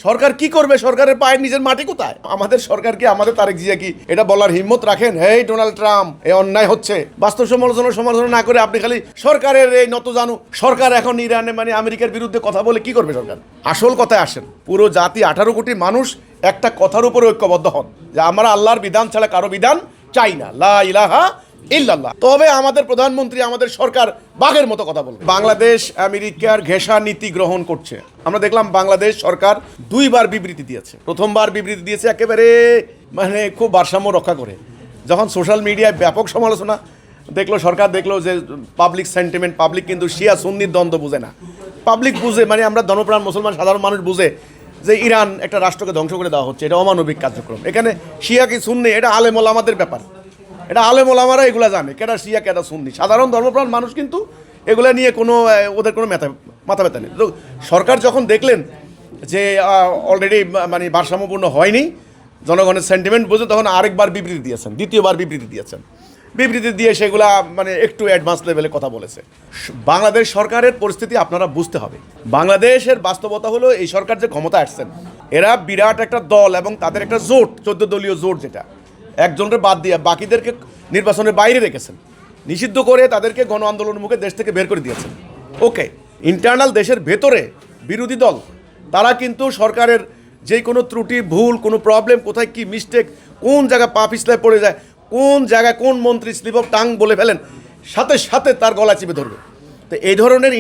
সরকার কি করবে? সরকারের পায়ের নিজের মাটি কোথায়? আমাদের সরকার কি, আমাদের তারেক জিয়া কি এটা বলার হিম্মত রাখেন? হেই ডোনাল্ড ট্রাম্প, এই অন্যায় হচ্ছে, বাস্তব সমালোচনা না করে আপনি খালি সরকারের এই নত জানু সরকার এখন ইরানে মানে আমেরিকার বিরুদ্ধে কথা বলে কি করবে সরকার? আসল কথায় আসেন, পুরো জাতি 18 কোটি মানুষ একটা কথার উপরে ঐক্যবদ্ধ হন যে আমরা আল্লাহর বিধান ছাড়া কারো বিধান চাই না, লা ইলাহা ইল্লাল্লাহ। তবে আমাদের প্রধানমন্ত্রী, আমাদের সরকার বাঘের মতো কথা বলবে। বাংলাদেশ আমেরিকার ঘেঁষা নীতি গ্রহণ করছে। আমরা দেখলাম বাংলাদেশ সরকার 2বার বিবৃতি দিয়েছে। প্রথমবার বিবৃতি দিয়েছে একেবারে মানে খুব ভারসাম্য রক্ষা করে, যখন সোশ্যাল মিডিয়ায় ব্যাপক সমালোচনা দেখলো, সরকার দেখলো যে পাবলিক সেন্টিমেন্ট, পাবলিক কিন্তু শিয়া সুন্নির দ্বন্দ্ব বুঝে না। পাবলিক বুঝে মানে আমরা ধর্মপ্রাণ মুসলমান সাধারণ মানুষ বুঝে যে ইরান একটা রাষ্ট্রকে ধ্বংস করে দেওয়া হচ্ছে, এটা অমানবিক কার্যক্রম। এখানে শিয়া কি সুন্নি এটা আলেম ওলামাদের ব্যাপার, এটা আলেম ওলামারা এগুলা জানে, কেটা শিয়া কেটা সুন্নি। সাধারণ ধর্মপ্রাণ মানুষ কিন্তু এগুলা নিয়ে কোনো ওদের কোনো মাথা ব্যথা নেই। তো সরকার যখন দেখলেন যে অলরেডি মানে ভারসাম্যপূর্ণ হয়নি, জনগণের সেন্টিমেন্ট বুঝে তখন আরেকবার বিবৃতি দিয়েছেন, দ্বিতীয়বার বিবৃতি দিয়েছেন। বিবৃতি দিয়ে সেগুলা মানে একটু অ্যাডভান্স লেভেলে কথা বলেছে। বাংলাদেশ সরকারের পরিস্থিতি আপনারা বুঝতে হবে। বাংলাদেশের বাস্তবতা হলো এই সরকার যে ক্ষমতা আসছেন, এরা বিরাট একটা দল এবং তাদের একটা জোট, 14 দলীয় জোট, যেটা একজনকে বাদ দিয়ে বাকিদেরকে নির্বাচনের বাইরে রেখেছেন, নিষিদ্ধ করে তাদেরকে গণ আন্দোলনের মুখে দেশ থেকে বের করে দিয়েছেন। ওকে, ইন্টারনাল দেশের ভেতরে বিরোধী দল তারা কিন্তু সরকারের যে কোনো ত্রুটি, ভুল, কোনো প্রবলেম, কোথায় কি মিস্টেক, কোন জায়গায় পা পিছলায় পড়ে যায়, কোন জায়গায় কোন মন্ত্রী স্লিপ অফ টাং বলে ফেলেন, সাথে সাথে তার গলা চিপে ধরবে। তো এই ধরনের